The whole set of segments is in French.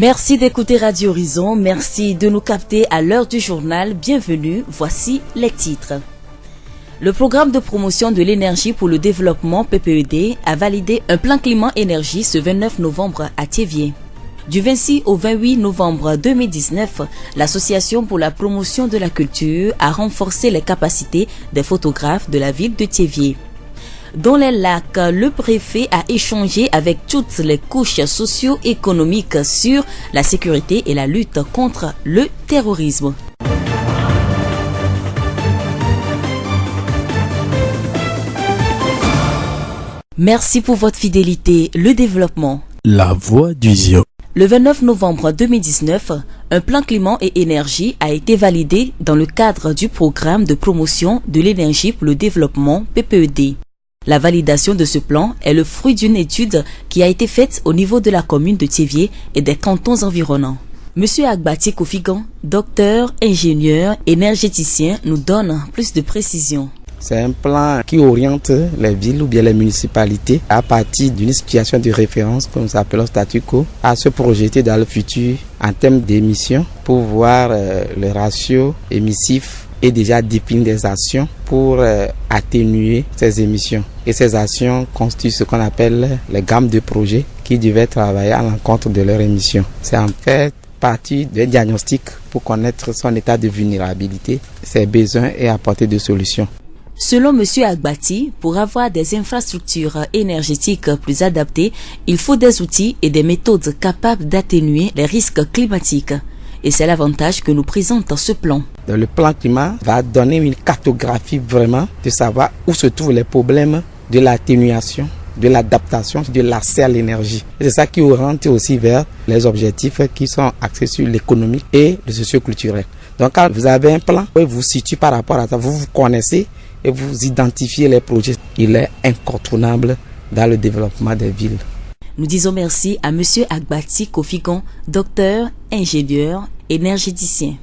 Merci d'écouter Radio Horizon, merci de nous capter à l'heure du journal. Bienvenue, voici les titres. Le programme de promotion de l'énergie pour le développement PPED a validé un plan climat-énergie ce 29 novembre à Thiévié. Du 26 au 28 novembre 2019, l'Association pour la promotion de la culture a renforcé les capacités des photographes de la ville de Thiévié. Dans les lacs, le préfet a échangé avec toutes les couches socio-économiques sur la sécurité et la lutte contre le terrorisme. Merci pour votre fidélité. Le développement. La voix du Zion. Le 29 novembre 2019, un plan climat et énergie a été validé dans le cadre du programme de promotion de l'énergie pour le développement PPED. La validation de ce plan est le fruit d'une étude qui a été faite au niveau de la commune de Thiévié et des cantons environnants. Monsieur Agbati Kofigan, docteur, ingénieur, énergéticien, nous donne plus de précisions. C'est un plan qui oriente les villes ou bien les municipalités à partir d'une situation de référence que nous appelons statu quo à se projeter dans le futur en termes d'émissions pour voir le ratio émissif et déjà définir des actions pour atténuer ces émissions. Et ces actions constituent ce qu'on appelle les gammes de projets qui devaient travailler à l'encontre de leurs émissions. C'est en fait partie d'un diagnostic pour connaître son état de vulnérabilité, ses besoins et apporter des solutions. Selon M. Agbati, pour avoir des infrastructures énergétiques plus adaptées, il faut des outils et des méthodes capables d'atténuer les risques climatiques. Et c'est l'avantage que nous présente ce plan. Le plan climat va donner une cartographie vraiment de savoir où se trouvent les problèmes de l'atténuation, de l'adaptation, de l'accès à l'énergie. C'est ça qui oriente aussi vers les objectifs qui sont axés sur l'économique et le socio-culturel. Donc quand vous avez un plan, vous vous situez par rapport à ça, vous vous connaissez et vous identifiez les projets. Il est incontournable dans le développement des villes. Nous disons merci à M. Agbati Kofigan, docteur, ingénieur, énergéticien.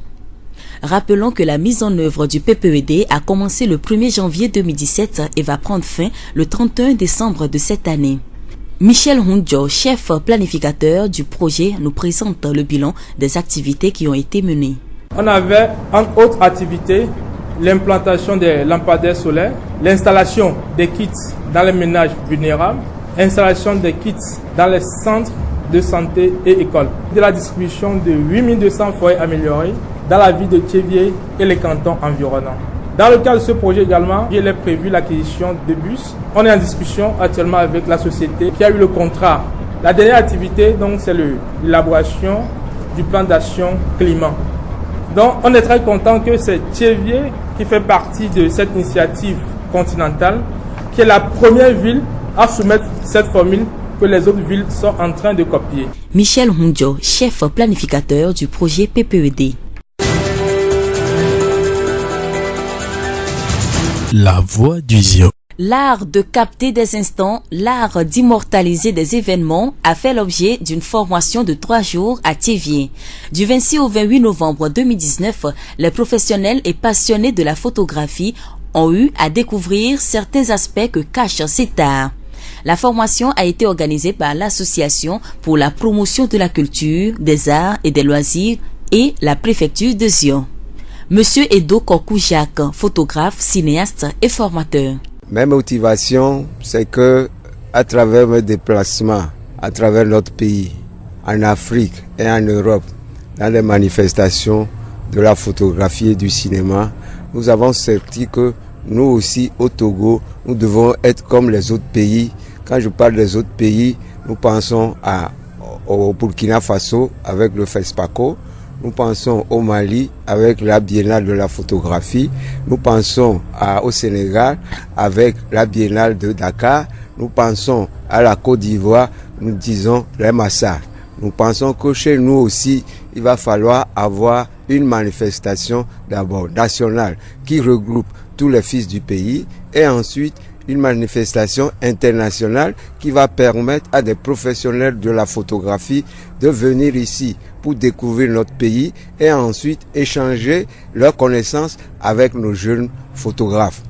Rappelons que la mise en œuvre du PPED a commencé le 1er janvier 2017 et va prendre fin le 31 décembre de cette année. Michel Hundjo, chef planificateur du projet, nous présente le bilan des activités qui ont été menées. On avait, entre autres activités, l'implantation des lampadaires solaires, l'installation des kits dans les ménages vulnérables, installation des kits dans les centres de santé et écoles, de la distribution de 8200 foyers améliorés dans la ville de Thiévié et les cantons environnants. Dans le cadre de ce projet également, il est prévu l'acquisition de bus. On est en discussion actuellement avec la société qui a eu le contrat. La dernière activité, donc, c'est l'élaboration du plan d'action climat. Donc, on est très content que c'est Thiévié qui fait partie de cette initiative continentale, qui est la première ville à soumettre cette formule que les autres villes sont en train de copier. Michel Hundjo, chef planificateur du projet PPED. La voix du Zion. L'art de capter des instants, l'art d'immortaliser des événements a fait l'objet d'une formation de 3 jours à Thiévié. Du 26 au 28 novembre 2019, les professionnels et passionnés de la photographie ont eu à découvrir certains aspects que cache cet art. La formation a été organisée par l'Association pour la promotion de la culture, des arts et des loisirs et la préfecture de Zion. Monsieur Edo Kokoujak, photographe, cinéaste et formateur. Ma motivation, c'est que à travers mes déplacements, à travers notre pays, en Afrique et en Europe, dans les manifestations de la photographie et du cinéma, nous avons senti que nous aussi au Togo, nous devons être comme les autres pays. Quand je parle des autres pays, nous pensons au Burkina Faso avec le FESPACO, nous pensons au Mali avec la Biennale de la photographie, nous pensons au Sénégal avec la Biennale de Dakar, nous pensons à la Côte d'Ivoire, nous disons les Massards. Nous pensons que chez nous aussi, il va falloir avoir une manifestation d'abord nationale qui regroupe tous les fils du pays et ensuite une manifestation internationale qui va permettre à des professionnels de la photographie de venir ici pour découvrir notre pays et ensuite échanger leurs connaissances avec nos jeunes photographes.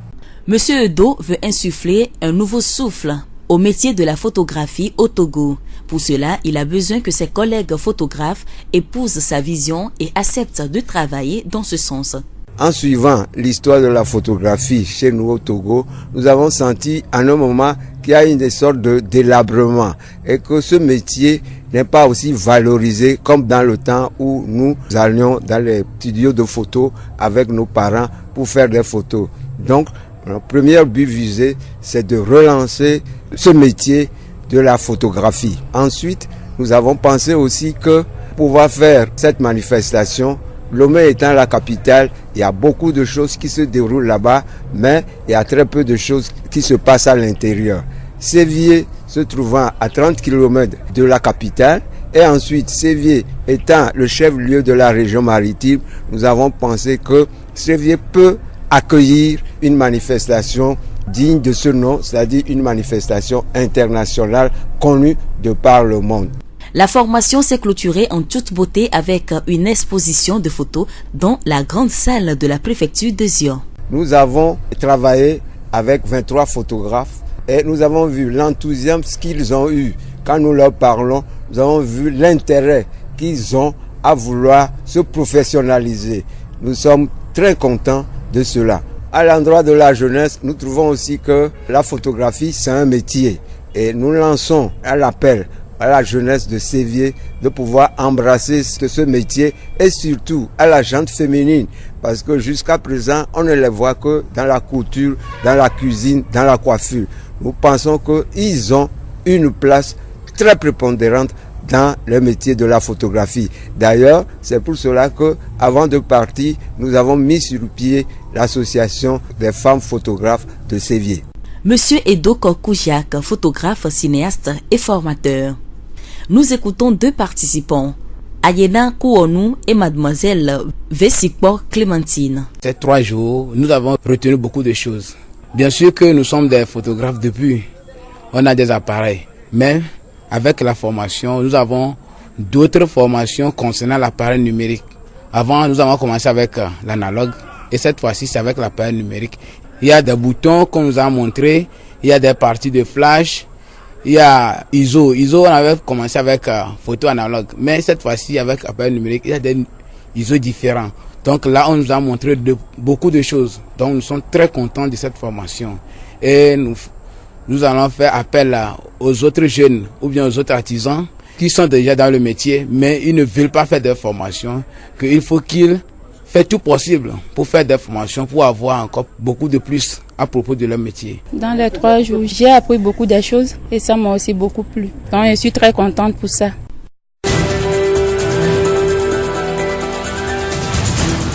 Monsieur Edo veut insuffler un nouveau souffle au métier de la photographie au Togo. Pour cela, il a besoin que ses collègues photographes épousent sa vision et acceptent de travailler dans ce sens. En suivant l'histoire de la photographie chez nous au Togo, nous avons senti à un moment qu'il y a une sorte de délabrement et que ce métier n'est pas aussi valorisé comme dans le temps où nous allions dans les studios de photos avec nos parents pour faire des photos. Donc, notre premier but visé, c'est de relancer ce métier de la photographie. Ensuite, nous avons pensé aussi que pour pouvoir faire cette manifestation, Lomé étant la capitale, il y a beaucoup de choses qui se déroulent là-bas, mais il y a très peu de choses qui se passent à l'intérieur. Sévier se trouvant à 30 km de la capitale, et ensuite Sévier étant le chef-lieu de la région maritime, nous avons pensé que Sévier peut accueillir une manifestation digne de ce nom, c'est-à-dire une manifestation internationale connue de par le monde. La formation s'est clôturée en toute beauté avec une exposition de photos dans la grande salle de la préfecture de Zion. Nous avons travaillé avec 23 photographes et nous avons vu l'enthousiasme qu'ils ont eu. Quand nous leur parlons, nous avons vu l'intérêt qu'ils ont à vouloir se professionnaliser. Nous sommes très contents de cela. À l'endroit de la jeunesse, nous trouvons aussi que la photographie, c'est un métier. Et nous lançons à l'appel à la jeunesse de Sévier de pouvoir embrasser ce métier et surtout à la gente féminine. Parce que jusqu'à présent, on ne les voit que dans la couture, dans la cuisine, dans la coiffure. Nous pensons qu'ils ont une place très prépondérante dans le métier de la photographie. D'ailleurs, c'est pour cela que, avant de partir, nous avons mis sur pied l'association des femmes photographes de Sévier. Monsieur Edo Kokoujak, photographe, cinéaste et formateur. Nous écoutons deux participants, Ayena Kouonou et mademoiselle Vessikpo Clémentine. Ces 3 jours, nous avons retenu beaucoup de choses. Bien sûr que nous sommes des photographes depuis, on a des appareils, mais avec la formation, nous avons d'autres formations concernant l'appareil numérique. Avant, nous avons commencé avec l'analogue et cette fois-ci, c'est avec l'appareil numérique. Il y a des boutons qu'on nous a montrés, il y a des parties de flash, il y a ISO. ISO, on avait commencé avec photo analogue, mais cette fois-ci, avec appareil numérique, il y a des ISO différents. Donc là, on nous a montré beaucoup de choses. Donc nous sommes très contents de cette formation. Et nous allons faire appel aux autres jeunes ou bien aux autres artisans qui sont déjà dans le métier, mais ils ne veulent pas faire des formations, qu'il faut qu'ils fassent tout possible pour faire des formations, pour avoir encore beaucoup de plus à propos de leur métier. Dans les 3 jours, j'ai appris beaucoup de choses et ça m'a aussi beaucoup plu. Donc je suis très contente pour ça.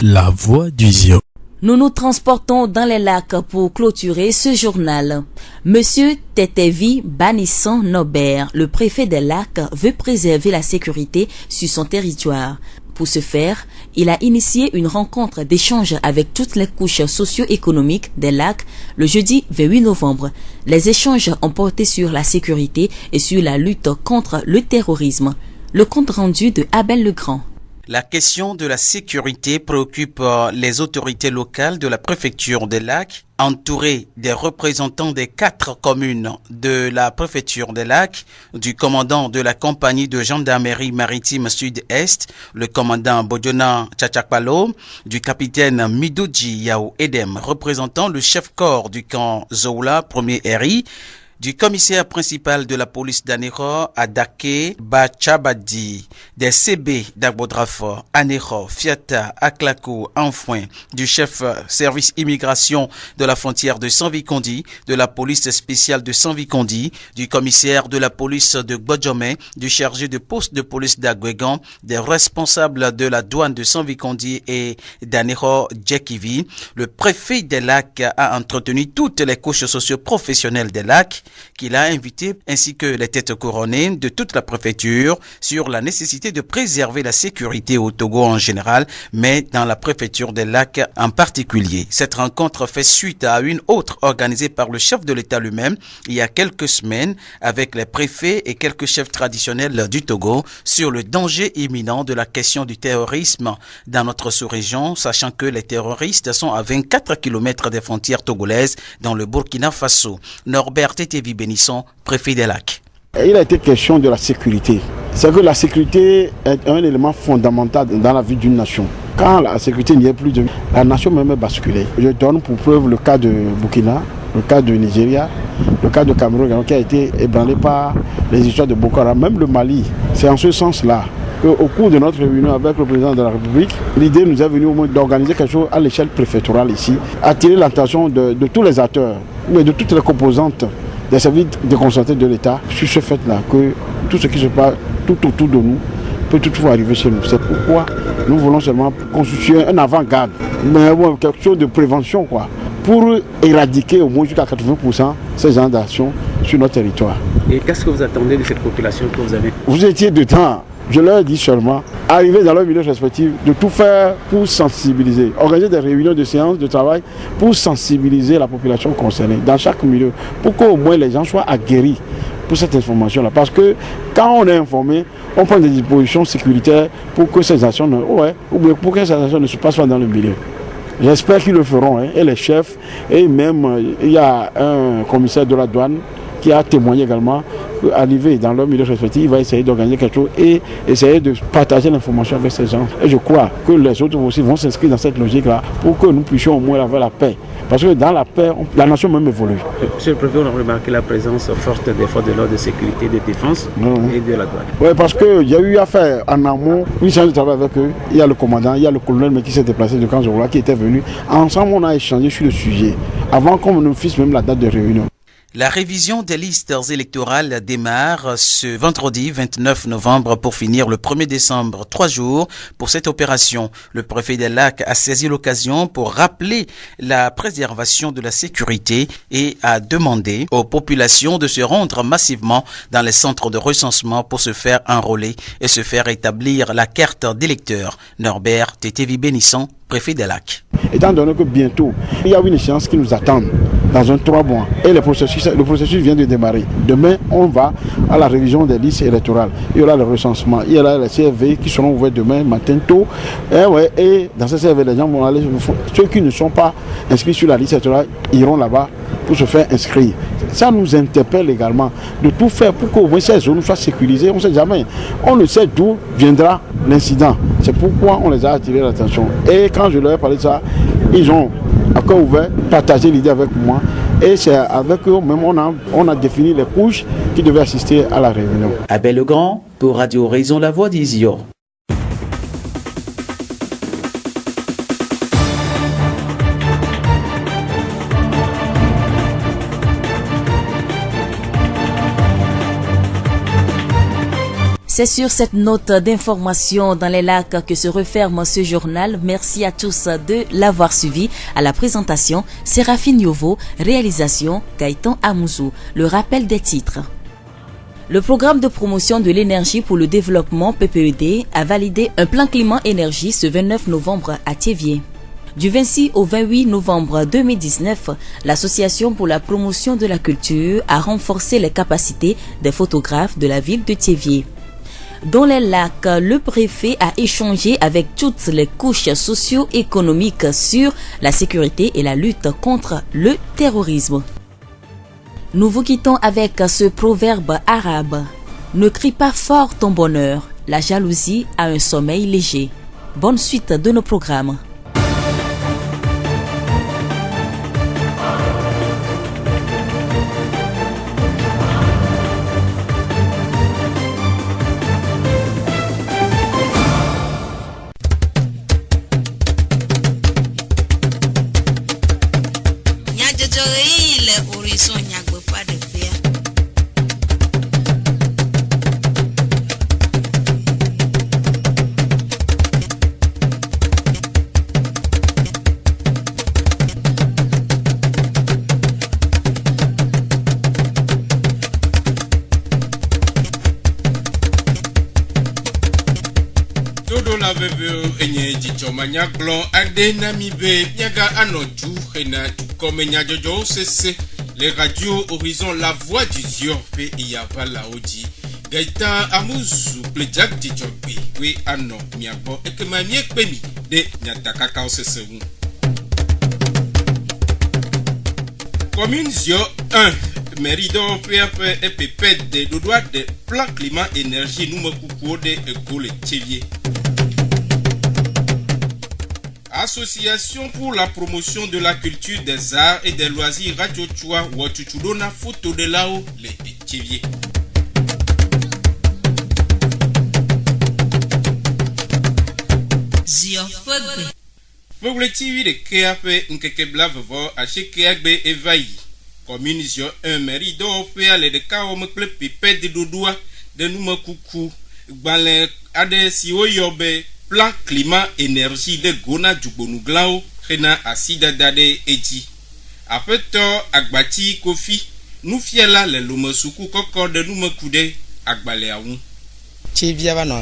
La voix du Zion. Nous nous transportons dans les lacs pour clôturer ce journal. Monsieur Tetevi Banisson Nobert, le préfet des lacs, veut préserver la sécurité sur son territoire. Pour ce faire, il a initié une rencontre d'échange avec toutes les couches socio-économiques des lacs le jeudi 28 novembre. Les échanges ont porté sur la sécurité et sur la lutte contre le terrorisme. Le compte rendu de Abel Legrand. La question de la sécurité préoccupe les autorités locales de la préfecture des Lacs, entourées des représentants des 4 communes de la préfecture des Lacs, du commandant de la compagnie de gendarmerie maritime sud-est, le commandant Bodjona Tchachakpalo, du capitaine Midouji Yao Edem, représentant le chef-corps du camp Zoula, 1er RI, du commissaire principal de la police d'Anéro, Adake Bachabadi, des CB d'Agbodrafort, Anéro, Fiata, Aklako, Enfouin, du chef service immigration de la frontière de Sanvikondi, de la police spéciale de Sanvikondi, du commissaire de la police de Gbodjomé, du chargé de poste de police d'Agwegan, des responsables de la douane de Sanvikondi et d'Anéro Djekivi. Le préfet des Lacs a entretenu toutes les couches socio-professionnelles des Lacs qu'il a invité ainsi que les têtes couronnées de toute la préfecture sur la nécessité de préserver la sécurité au Togo en général, mais dans la préfecture des Lacs en particulier. Cette rencontre fait suite à une autre organisée par le chef de l'État lui-même il y a quelques semaines avec les préfets et quelques chefs traditionnels du Togo sur le danger imminent de la question du terrorisme dans notre sous-région, sachant que les terroristes sont à 24 km des frontières togolaises dans le Burkina Faso. Norbert Tetevi Bénisson, préfet des Lacs. Il a été question de la sécurité. C'est que la sécurité est un élément fondamental dans la vie d'une nation. Quand la sécurité n'y est plus, la nation même est basculée. Je donne pour preuve le cas de Burkina, le cas de Nigeria, le cas de Cameroun qui a été ébranlé par les histoires de Boko Haram, même le Mali. C'est en ce sens-là qu'au cours de notre réunion avec le président de la République, l'idée nous est venue au moins d'organiser quelque chose à l'échelle préfectorale ici, attirer l'attention de tous les acteurs, mais de toutes les composantes des services déconcentrés de l'État sur ce fait-là, que tout ce qui se passe tout autour de nous peut toutefois arriver chez nous. C'est pourquoi nous voulons seulement constituer un avant-garde, mais bon, quelque chose de prévention, quoi, pour éradiquer au moins jusqu'à 80% ces gens d'actions sur notre territoire. Et qu'est-ce que vous attendez de cette population que vous avez? Vous étiez dedans. Je leur dis seulement, arriver dans leur milieu respectif, de tout faire pour sensibiliser, organiser des réunions de séances de travail pour sensibiliser la population concernée dans chaque milieu, pour qu'au moins les gens soient aguerris pour cette information-là. Parce que quand on est informé, on prend des dispositions sécuritaires pour que ces actions pour que ces actions ne se passent pas dans le milieu. J'espère qu'ils le feront, hein, et les chefs, et même il y a un commissaire de la douane qui a témoigné également qu'arrivé dans leur milieu respectif, il va essayer d'organiser quelque chose et essayer de partager l'information avec ces gens. Et je crois que les autres aussi vont s'inscrire dans cette logique-là pour que nous puissions au moins avoir la paix. Parce que dans la paix, la nation même évolue. Monsieur le Préfet, on a remarqué la présence forte des forces de l'ordre de sécurité, de défense et de la douane. Oui, parce qu'il y a eu affaire en amont, une séance de travail avec eux. Il y a le commandant, il y a le colonel mais qui s'est déplacé de Kanzoula qui était venu. Ensemble, on a échangé sur le sujet, avant qu'on nous fixe même la date de réunion. La révision des listes électorales démarre ce vendredi 29 novembre pour finir le 1er décembre. 3 jours pour cette opération. Le préfet des Lacs a saisi l'occasion pour rappeler la préservation de la sécurité et a demandé aux populations de se rendre massivement dans les centres de recensement pour se faire enrôler et se faire établir la carte d'électeur. Norbert Tétévi Bénisson, préfet des Lacs. Étant donné que bientôt, il y a une échéance qui nous attend dans un 3 mois et le processus vient de démarrer. Demain, on va à la révision des listes électorales. Il y aura le recensement, il y aura les CRV qui seront ouverts demain matin tôt. Et dans ces CRV, les gens vont aller, ceux qui ne sont pas inscrits sur la liste électorale iront là-bas pour se faire inscrire. Ça nous interpelle également de tout faire pour qu'au moins ces zones soient sécurisées. On ne sait jamais. On ne sait d'où viendra l'incident. C'est pourquoi on les a attirés l'attention. Et quand je leur ai parlé de ça, ils ont à cœur ouvert partagé l'idée avec moi. Et c'est avec eux même on a défini les couches qui devaient assister à la réunion. Abel Legrand pour Radio Horizon, la voix d'Isior. C'est sur cette note d'information dans les lacs que se referme ce journal. Merci à tous de l'avoir suivi. À la présentation, Séraphine Yovo, réalisation Gaëtan Amouzou. Le rappel des titres. Le programme de promotion de l'énergie pour le développement PPED a validé un plan climat-énergie ce 29 novembre à Thiévié. Du 26 au 28 novembre 2019, l'Association pour la promotion de la culture a renforcé les capacités des photographes de la ville de Thiévié. Dans les lacs, le préfet a échangé avec toutes les couches socio-économiques sur la sécurité et la lutte contre le terrorisme. Nous vous quittons avec ce proverbe arabe. Ne crie pas fort ton bonheur, la jalousie a un sommeil léger. Bonne suite de nos programmes. Manya glon ade namibe nyaga anoju hena tukomenya jojo sese les radios Horizon la voix du Zion fait yava la oji Gaëtan Amouzou plejak dijobi we ano miabo ekemanie kpemi de nyataka ka sese wu Commune Zion 1 merido PF et pépette de dodois de plan climat énergie nous me coucou de école Tchevier. Association pour la promotion de la culture des arts et des loisirs Radio Chua Wachuchudona photo de là-haut les Tchevier. Pour TV de KAP nkeke blavavo à chez KAB Evaï. Communision un mérido fait aller de kaom kle pipet de dodoua de nouma coucou. Balin ade siwo yobe plan climat énergie de gona djubonuglao rena asida dade eti. Apeto agbati kofi nous fiela le lomosuku koko de nouma kude agbale awu. Chivia va no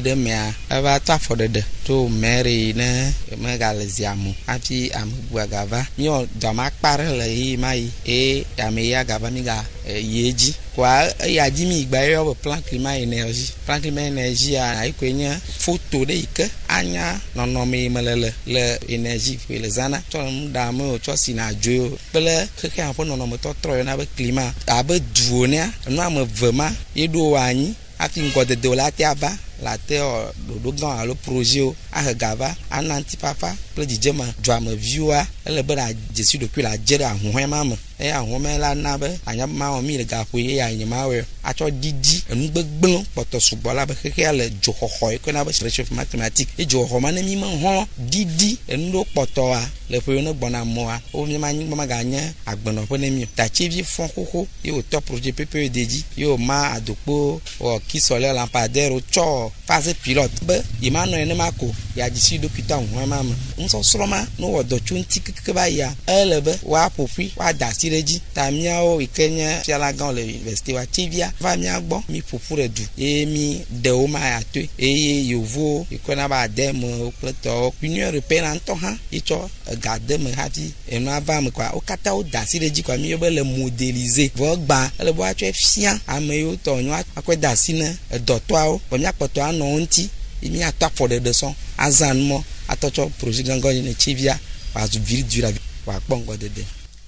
de mea ava ta for de to mary ne megaleziamu api ambuagava mio dama pare le mai e ameya gava miga yeji kwa ya jimi igba yo plan climat énergie a ikwenya photo de ike anya no me melele le énergie pe le zana to ndamo to sina jo pele keke afo no mo to tro na be climat abe duonia no am vema yedo anyi afi ngode de la tiaba la terre do grand à le projet a gava ananti papa ple dijema drama viewer ele be da jesu de kula jera hohwan mama e ahome la na be anya ma o mi le ga po ye anya ma we acho didi enu gbegblon poto subola be keke le johoho ko na be réchauffement mathématique e johoho ma na mi ma ho didi enu poto a le po no gbona moa o mi ma nyi ma ga anya agbono po na mi ta chivi fon koko e o top projet PPED yo ma adokpo o ki solaire lampadaire o cho phase pilote be imano ene mako ya jisi dokita ho mama nso sroma no wodo chunti kekeba ya elebe wa popi wa dasireji tamia o ikenya fiala gan le université wa tivia va mi agbo mi popure du e mi de o ma ya to e yovo ikona ba demo pleto union européenne anto ha icho gade me hati enu aba me kwa o kata o dasireji kwa mi yo be le modéliser vo gba ele bo atwe fian ameyo to nyu akwe dasine dotwa o bo mi apoto ano nti imi atap for de son azanmo atocho projet gango ni chivia wa zubiri dura wa kpongo dede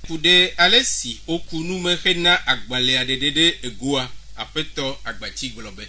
kude alesi okunu mehena agbale adede egoa apeto agbati globe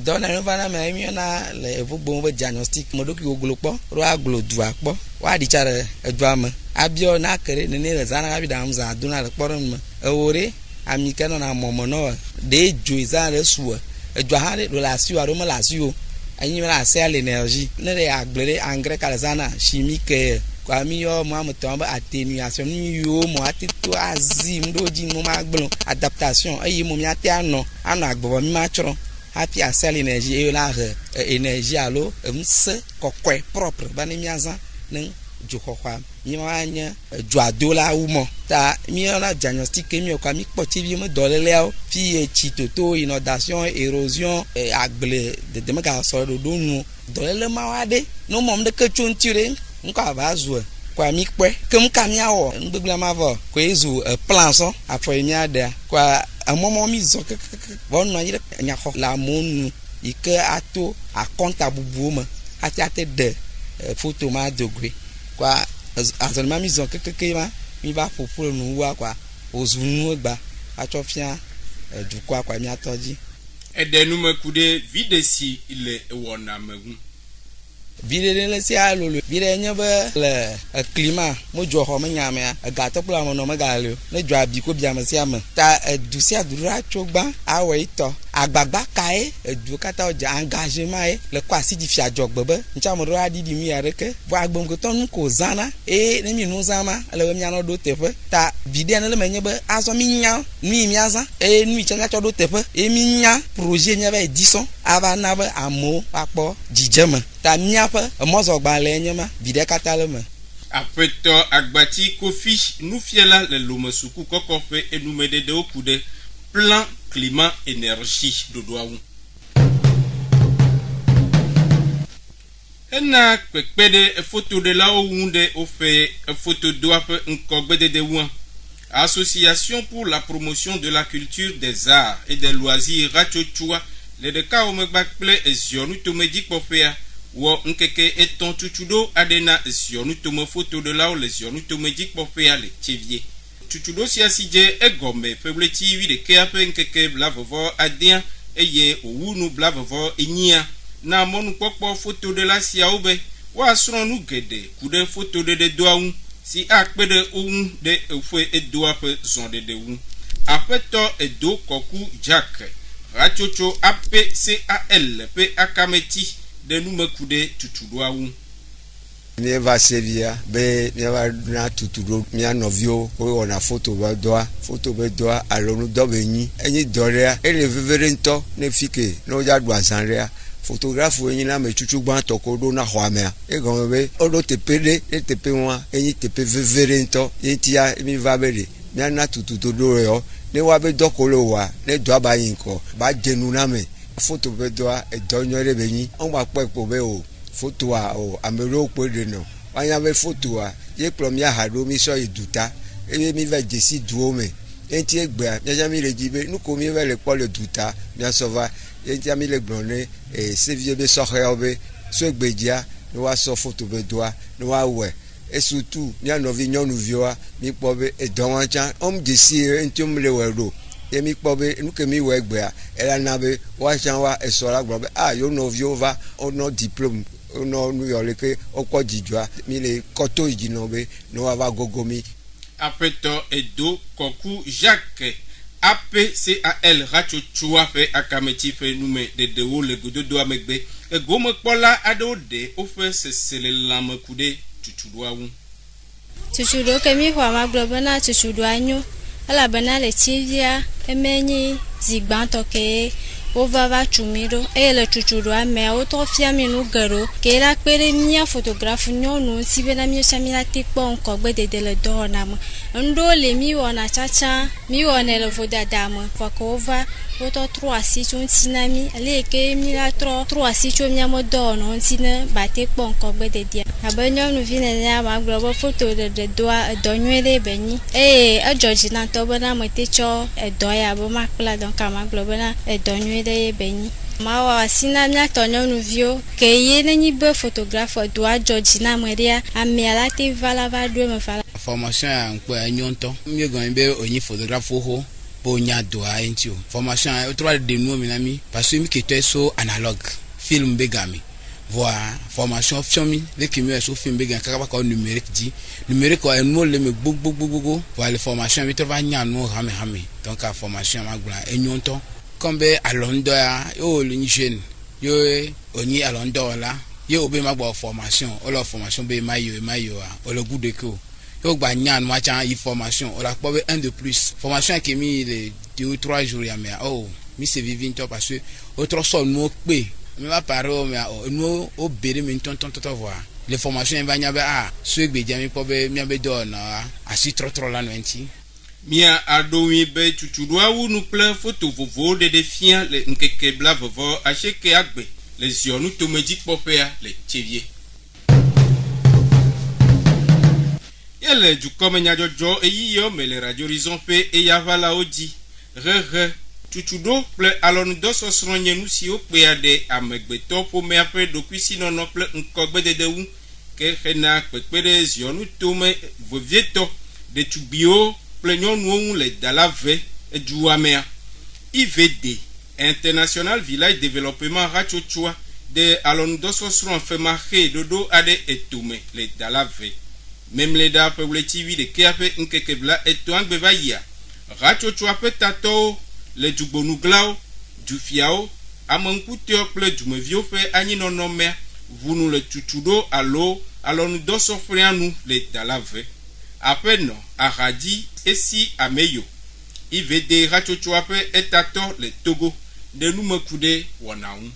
don na vana me mi na le evugbo bo diagnostic modoki oglopo ro aglo du apo wa di chare eduama abio na kere ne le zana ga bi dam za duna le kporon me ewore amikano na momono de joiza le suwa edwa ha de la siwa ro ma la siwo anyi na se l'énergie ne le agblere engrais kalzana chimique kwa mi yo mo amutomba atténuation ni yo mo atito azim doji mo ma gbon adaptation ayi mo mi ate ano agbo mi ma choro happy à celle énergie et la énergie allo mse kokwe propre bani mi azan nen jukokwa mi ma anya juado la umo ta mi na diagnostic mi kwa mi poti bi mo dolele o fi chitoto inondation érosion agble de me ga so do nu dolele ma wade no mom de ke chuntire nka ba zu kwa mi pe kem kamia wo ngbegla ma vo ko ezu plan so afo mi ada kwa amomo mi zo bon no yire nya ho la monu ike ato a compta bubu ma ati de photo ma dogwe kwa azalma mi zo kekeke ma mi ba popolo nu wa kwa ozunu gba achofia du kwa mi atoji edenu mekude videsi ile wona magu vide le si alolo vide nyebe le climat mo jo ho manyame ga to pla mo no magalo ne jo abi ko bia masi am ta du si adura chogba awe ito agbagba kai du kata oja engagement le kwa si di fi ajogbebe ncha mo ro adi di mi areke bo agbom ko ton ko zana ne mi nu zama le mi ano do tefe ta vide ne le menyebe aso mi nya ni mi aza ni changa cho do tefe mi nya projet nyebe edison ava na be amo papo jijema ta miape mozo gba le nyema vide kata le me apeto agbati kofi nu fiela le lomosuku kokofe enumede de okude plan climat énergie dodoawu ena pekpede photo de la ounde ofe photo doape nkogbede de wan association pour la promotion de la culture des arts et des loisirs Rachochua le de ka omegbakple esionu tomedik popea wo nkeke eton chuchudo adena esionu tomo photo de la o lesionu tomedik popea le chevier tutudo siasije egome febleti wi de keape nkeke blavovo adien eye owunu blavovo enyia na monu popo photo de la siaobe wa sronu gede kude photo de doaun si akpede oun de efwe edoa pe zonde de wu apeto edo koku jack rachocho APCAL pe akameti de nume kude tutudo awu mi va Sevilla be mi va na tutudo mi anovio o na photo be doa alonu do be yin eni dorea ele vevere nto ne fike no ja do ansanrea photographe yin na me chuchu gban tokodo na hwamea e gon be odo tepede e tepe won eni tepe vevere nto yin mi va bere mi na tutudo do yo ne wa be dokolo wa ne do abayin ko ba jenu na me photo be doa e donyore be yin on ba pepo be o photo a o amero pede no wanya be photo a ye plomia hado mi so iduta e mi ve jesi duo me enti egbe ya mi le jibe nu ko mi ve le po le duta mi sova enti mi le gbone e se vie be so reobe so egbejia no wa so photo be doa no wa we et surtout mi anovi nyonu vioa mi po be e don wan chan om jesi enti om le wero e mi po be nu ke mi we egbe a ela na be wa chan wa e so la gbo be yo no viova o no diplôme no nu yo le ke okwo jijua mi le koto ijinobe no wa gogomi apeto edo koku Jacques APCAL rachochua fe akameti fe nume de wo le gododo amegbe e gome pola adode o fe sesele lame kude tutudo awu tutudo kemi hwa ma globana tutudo anyo ala bana le tivia emenyi zigbanto ke ovava chumiro ele tutudo ame auto fiami no garo ke la pere mia photographe nyonu sibena mi samila tikpo nkogbe de le donam ndo le mi wona chacha mi wona le vodadam fakova auto 3 si tinami ale ke mi la 3 si mi amodono ntine batekpo nkogbe de dia abanyo no vine ya ma global photo de doa donywele beni a George na to bana motecho doya bo makla donc ma global na donywele beni ma wa sina mi atonyo no vio ke yene ni be photographe doa George na maria amiala te vala va do me fala formation ya nko anyonto mi gan be onyi photographe ho po nya doa entio formation o trois de nous minami parce que mi ke so analogue film begami voilà formation filmi les qui me so film began kaka ko numérique dit numérique ko no le me gbogbo voilà formation mi to va nya no hame donc a formation ma gula enyonto comme à Londres yo le jeune yo oni à Londres là yo be ma gba formation o la formation be mayo o le goût de ko yo gba nya no acha y formation o la po be un de plus formation qui mi les 2 ou 3 jours ya mais mi se vivre to parce que autre so no pe me va paro me no o bere me tonton voir les formations va nya be so gbe jami po be mi be do na asi trop la no enti mia adowi be tutudo awu nu plein photo vovo de défiant le nkeke bla vovo acheke agbe les yonu to medik popea le chevie yele du komenya jojo eyiyo me le radio horizon pe e yavala odi re tutudo ple alonu doso sronye nu si o pe ade amegbeto po me apre depuis sino no ple nkogbe de wu ke hena pepere zionu to me vovieto de tubio ple nyonu le dalave e duamea IVD International Village Développement Rachochua de alonu doso sron fe marché dodo ade etume le dalave même les da peuple TV de keape nkekebla eto angbevaya Rachochua petato le dubonu glao du fiao amankuteo ple du mevio fe ani nonome vunu le tutudo alonu doso frianu le dalave apeno aradi esi ameyo IVD Rachochua pe etato le Togo de numekude wonaun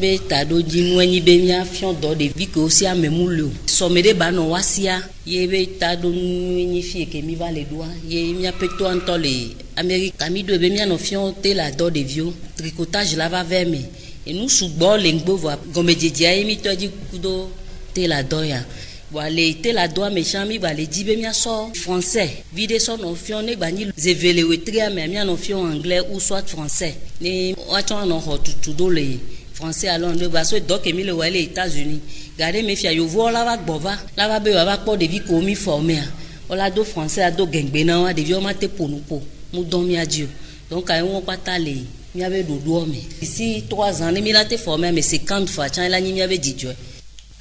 be tado jinwenyi be mia fion do de viko aussi amemulo somede bano wasia ye be tado nwenyi fie ke mi va le doa ye mia peto antole Amérique ami do be mia no fion te la do de vio tricotage la va verme et nous subo lengbo vo gomejedia emi to di kudo te la doya wale te la doa mechami wale dibe mia so français vide so no fion ne bani zevele wetria me mia no fion anglais ou soit français ni wacho no ho tudo le français alors de baso donc emi le wale États-Unis garder me fia yo vo la va gbova la va be va po de vi ko mi former Ola do français la do gengbe na wa devi o ma te ponupo mu don mi adio donc ay won pata le mi ave dodo me ici 3 ans mi la te formé mais 50 fois chan la ni mi ave dijo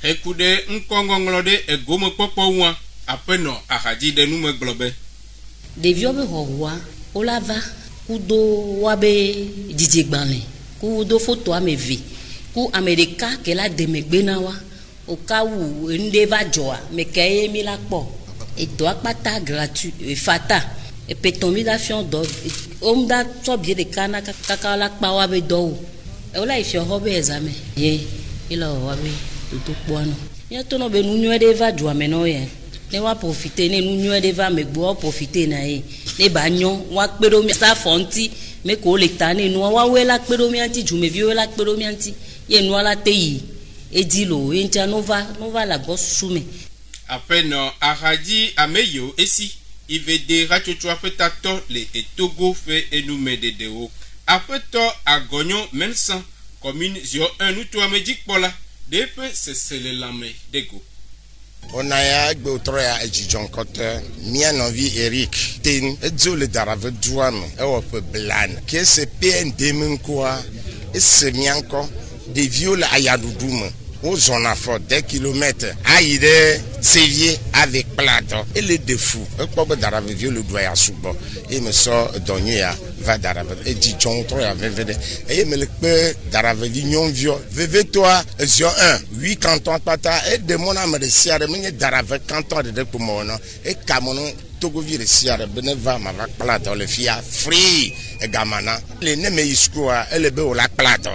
ekude nkongongolode egomo popo wa apeno ahaji de nu me globe devi o be ho ola va kudo wa be dije gbanle kudo photo a me vi ku america ke la de me gbe na wa o ka wu nde va joa me ke mi la po et doit pas ta gratuit fata et pétomisation d'or homme da so bien de kana kaka la pa wa be do e ola ifio ho be examen ye ilo wa be to poano ya to no be nu de va joa me no ye ne wa profiter ne nu de va me gbo profiter na ye ne ba nyon wa pero mi sa fonti me ko le tane nu wa we la pero mi anti ju me vi we la pero mi anti ye nu ala te yi e di lo e ntia nova la go sume apeno ahaji ameyo esi ivede rachocho apetato le etogo fe enume de deo apeto agonyo mensan commune zio 1 nuto amejik pola depe sesele lame dego onaya gbe otroya ejijon kote mian vi Eric tin edzo le darave duano e wo pe blan ke se PND menkoa ese mianko de viola ayadudume aux on a fait des kilomètres aïe sévier avec plateau et le défaut pas d'arabe vieux le doigt à soubo et me sort donnia va d'arabe et dit John 3 avec et me le peu d'arabe vignon vieux veve toi sur 1 8 cantons pata et de mon âme de siare me d'arabe canton de pomono et camono Togo vire siare beneva ma va plateau le fia free et gamana les neme iskoa et le be au lac plateau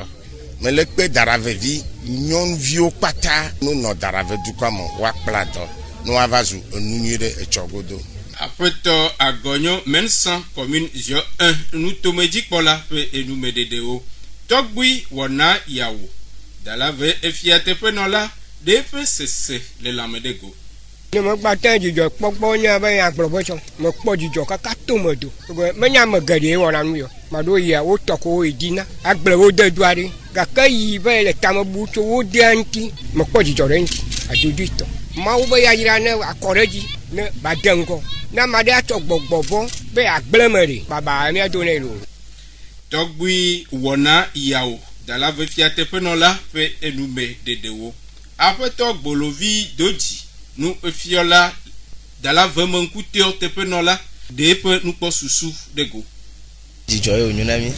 mais le peu d'arabe vie nyon vio pata no no darave du kwamo wa plato no avazu onunire echogodo apeto agonyo mensan commune zio 1 nous tomedik pola fe enumededeo togbui wona yawo dalave efiate penola depe sese le lamedego ni mo gba tan jijo popo nya ba ya promotion mo po jijo kaka to modo me nya mo gade wona nu yo mado ya wo toko edina agble wo de duari gaka yi ba le tamabuto wo de anti mo po jijo re adudito ma wo ba ya yira na akoreji ne badengo na ma de ato gbogbobo be agble mere baba mi ado ne lo togbui wona yawo dalave fiate penola fe enume dedewo apeto gbolovi doji nous fiola dala vraiment coûter te penola de pe nous pas susu de go dijoy onyunami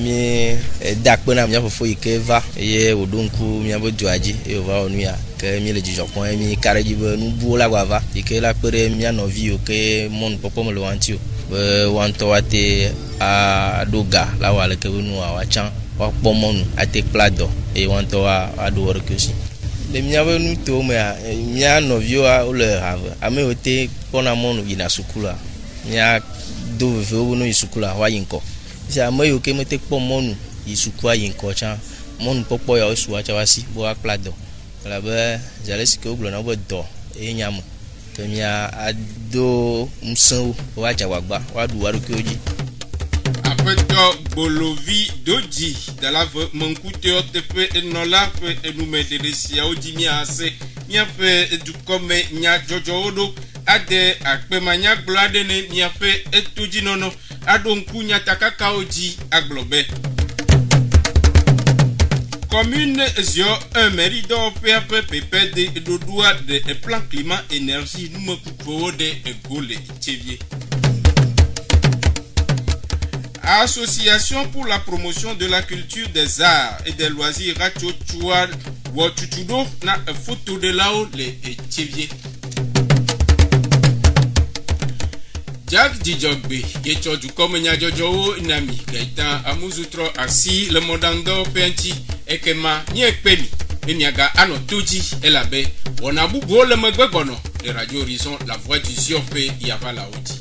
mi dakpena mi afofo ike va ye odonku mi abodu aji e va onu ya ke mi le dijopon mi kareji be nu bu la gwa ike la pere mi anovi o ke mon popo mo lo anti o wanto wate a doga la wale ke nu wa chan wa pomonu ate plado e wanto a do work aussi le miawe nu to mea mia novio a ole have ame ote pona monu ina sukula mia do vevo no isukula wa yinko si ame yo ke mete po monu isukua yinko cha monu popo ya osu acha wasi bo aklado la be jale sike oglo na bo do e nyam ke mia ado msan o acha wagba wa du waru ke oji apeto bolovi doji dala mankute tepe enola pe enume de sia oji mi ase mi ape du come nya jojo odo ade akpema nya glade ne mi ape etuji nono ado nkunya takaka oji aglobe commune zio 1 merido pe pepe de dodua de plan climat énergie nous me de egole chevier. Association pour la promotion de la culture des arts et des loisirs Rachochua Wachuchudo na photo de lao le Chevier. Jack Dijogbe, Yecho du Komenya Jojo Nami, Gaëtan Amuzutro Asi, le Mondando Penti, Ekema, Niekpeli, Eniaga Anotoji, Elabe, Wonabu Bo le Megbegono, de Radio Horizon, la voix du Ziorpe, Yava Laoti.